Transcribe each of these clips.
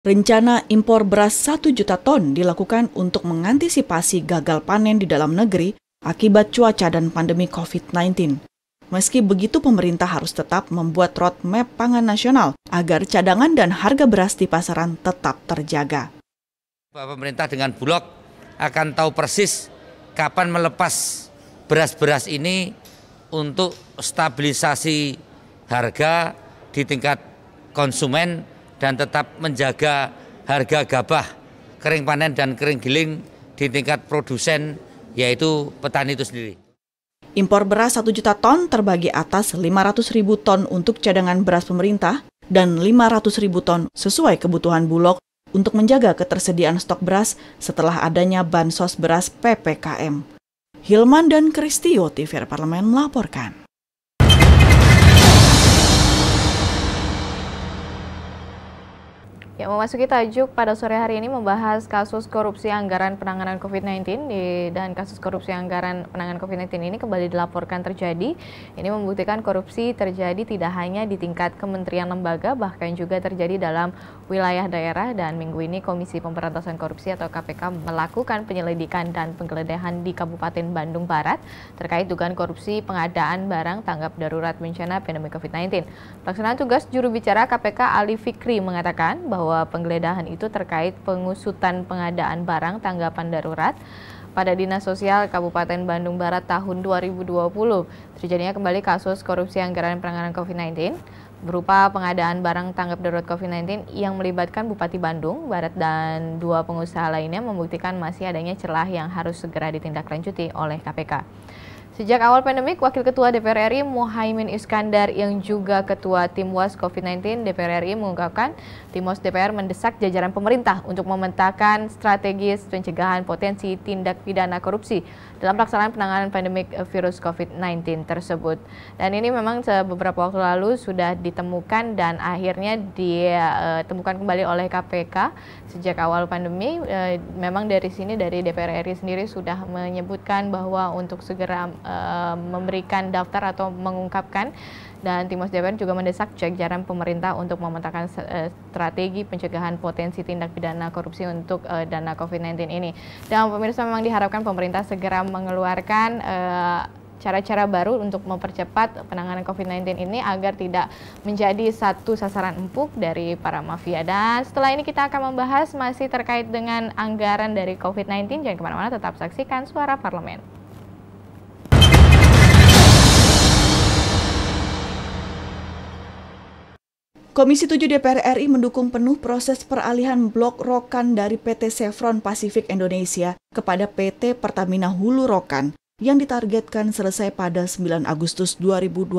Rencana impor beras 1 juta ton dilakukan untuk mengantisipasi gagal panen di dalam negeri akibat cuaca dan pandemi COVID-19. Meski begitu, pemerintah harus tetap membuat roadmap pangan nasional agar cadangan dan harga beras di pasaran tetap terjaga. Pemerintah dengan Bulog akan tahu persis kapan melepas beras-beras ini untuk stabilisasi harga di tingkat konsumen dan tetap menjaga harga gabah, kering panen dan kering giling di tingkat produsen, yaitu petani itu sendiri. Impor beras 1 juta ton terbagi atas 500.000 ton untuk cadangan beras pemerintah dan 500.000 ton sesuai kebutuhan Bulog untuk menjaga ketersediaan stok beras setelah adanya bansos beras PPKM. Hilman dan Kristio, TVRI Parlemen melaporkan. Ya, memasuki tajuk pada sore hari ini membahas kasus korupsi anggaran penanganan COVID-19 dan kasus korupsi anggaran penanganan COVID-19 ini kembali dilaporkan terjadi. Ini membuktikan korupsi terjadi tidak hanya di tingkat kementerian lembaga, bahkan juga terjadi dalam wilayah daerah. Dan minggu ini Komisi Pemberantasan Korupsi atau KPK melakukan penyelidikan dan penggeledahan di Kabupaten Bandung Barat terkait dugaan korupsi pengadaan barang tanggap darurat bencana pandemi COVID-19. Pelaksanaan tugas juru bicara KPK Ali Fikri mengatakan bahwa penggeledahan itu terkait pengusutan pengadaan barang tanggapan darurat pada Dinas Sosial Kabupaten Bandung Barat tahun 2020. Terjadinya kembali kasus korupsi anggaran penanganan COVID-19 berupa pengadaan barang tanggap darurat COVID-19 yang melibatkan Bupati Bandung Barat dan 2 pengusaha lainnya, membuktikan masih adanya celah yang harus segera ditindaklanjuti oleh KPK. Sejak awal pandemik, Wakil Ketua DPR RI Muhaimin Iskandar yang juga Ketua Timwas COVID-19 DPR RI mengungkapkan Timwas DPR mendesak jajaran pemerintah untuk memetakan strategis pencegahan potensi tindak pidana korupsi dalam pelaksanaan penanganan pandemik virus COVID-19 tersebut. Dan ini memang beberapa waktu lalu sudah ditemukan dan akhirnya ditemukan kembali oleh KPK sejak awal pandemi. Memang dari sini, dari DPR RI sendiri sudah menyebutkan bahwa untuk segera memberikan daftar atau mengungkapkan, dan Timwas DPR juga mendesak jajaran pemerintah untuk memetakan strategi pencegahan potensi tindak pidana korupsi untuk dana COVID-19 ini. Dan pemirsa, memang diharapkan pemerintah segera mengeluarkan cara-cara baru untuk mempercepat penanganan COVID-19 ini agar tidak menjadi satu sasaran empuk dari para mafia. Dan setelah ini kita akan membahas masih terkait dengan anggaran dari COVID-19. Jangan kemana-mana, tetap saksikan Suara Parlemen. Komisi 7 DPR RI mendukung penuh proses peralihan blok Rokan dari PT Chevron Pacific Indonesia kepada PT Pertamina Hulu Rokan yang ditargetkan selesai pada 9 Agustus 2021.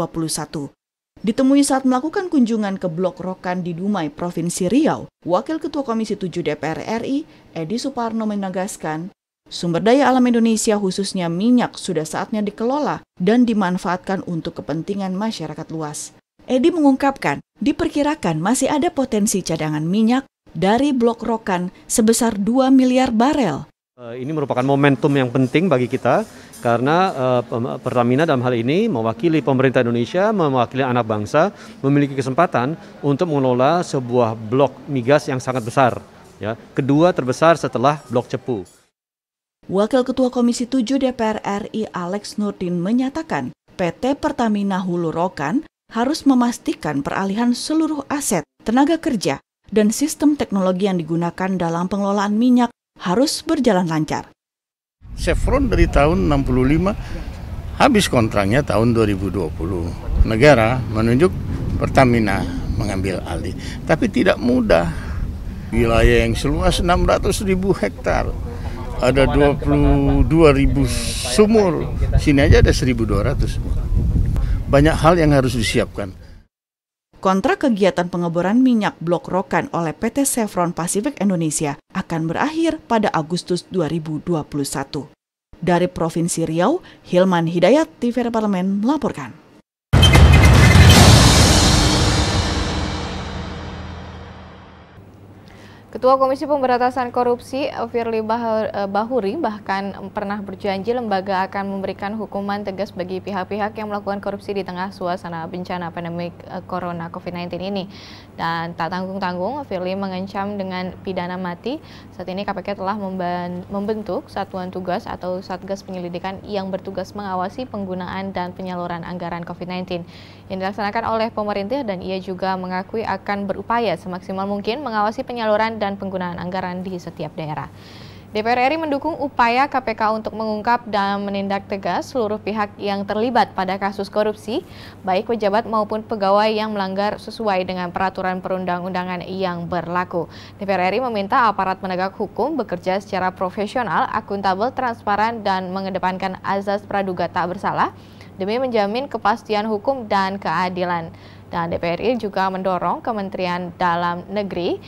Ditemui saat melakukan kunjungan ke blok Rokan di Dumai, Provinsi Riau, Wakil Ketua Komisi 7 DPR RI, Edi Suparno menegaskan, sumber daya alam Indonesia khususnya minyak sudah saatnya dikelola dan dimanfaatkan untuk kepentingan masyarakat luas. Edi mengungkapkan, diperkirakan masih ada potensi cadangan minyak dari blok Rokan sebesar 2 miliar barel. Ini merupakan momentum yang penting bagi kita karena Pertamina dalam hal ini mewakili pemerintah Indonesia, mewakili anak bangsa, memiliki kesempatan untuk mengelola sebuah blok migas yang sangat besar, ya, kedua terbesar setelah blok Cepu. Wakil Ketua Komisi 7 DPR RI Alex Nurdin menyatakan, PT Pertamina Hulu Rokan harus memastikan peralihan seluruh aset, tenaga kerja, dan sistem teknologi yang digunakan dalam pengelolaan minyak harus berjalan lancar. Chevron dari tahun 65 habis kontraknya tahun 2020. Negara menunjuk Pertamina mengambil alih, tapi tidak mudah. Wilayah yang seluas 600.000 hektar, ada 22.000 sumur, sini aja ada 1.200. Banyak hal yang harus disiapkan. Kontrak kegiatan pengeboran minyak blok Rokan oleh PT Chevron Pacific Indonesia akan berakhir pada Agustus 2021. Dari Provinsi Riau, Hilman Hidayat, TVRI Parlemen melaporkan. Ketua Komisi Pemberantasan Korupsi, Firly Bahuri, bahkan pernah berjanji lembaga akan memberikan hukuman tegas bagi pihak-pihak yang melakukan korupsi di tengah suasana bencana pandemi Corona COVID-19 ini. Dan tak tanggung-tanggung, Firly mengancam dengan pidana mati. Saat ini KPK telah membentuk Satuan Tugas atau Satgas Penyelidikan yang bertugas mengawasi penggunaan dan penyaluran anggaran COVID-19 yang dilaksanakan oleh pemerintah, dan ia juga mengakui akan berupaya semaksimal mungkin mengawasi penyaluran dan penggunaan anggaran di setiap daerah. DPR RI mendukung upaya KPK untuk mengungkap dan menindak tegas seluruh pihak yang terlibat pada kasus korupsi, baik pejabat maupun pegawai yang melanggar sesuai dengan peraturan perundang-undangan yang berlaku. DPR RI meminta aparat penegak hukum bekerja secara profesional, akuntabel, transparan, dan mengedepankan azas praduga tak bersalah demi menjamin kepastian hukum dan keadilan. Dan DPR RI juga mendorong Kementerian Dalam Negeri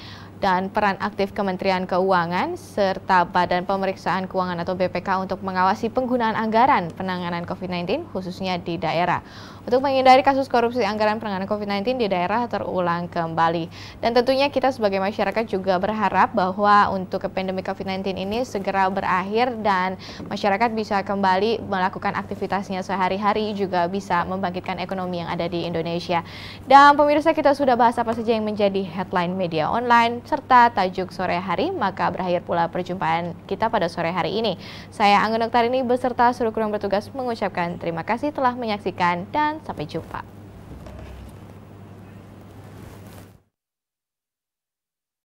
dan peran aktif Kementerian Keuangan serta Badan Pemeriksaan Keuangan atau BPK untuk mengawasi penggunaan anggaran penanganan COVID-19 khususnya di daerah untuk menghindari kasus korupsi anggaran penanganan COVID-19 di daerah terulang kembali. Dan tentunya kita sebagai masyarakat juga berharap bahwa untuk pandemi COVID-19 ini segera berakhir dan masyarakat bisa kembali melakukan aktivitasnya sehari-hari, juga bisa membangkitkan ekonomi yang ada di Indonesia. Dan pemirsa, kita sudah bahas apa saja yang menjadi headline media online serta tajuk sore hari, maka berakhir pula perjumpaan kita pada sore hari ini. Saya Anggun Oktarini beserta seluruh kru yang bertugas mengucapkan terima kasih telah menyaksikan dan sampai jumpa.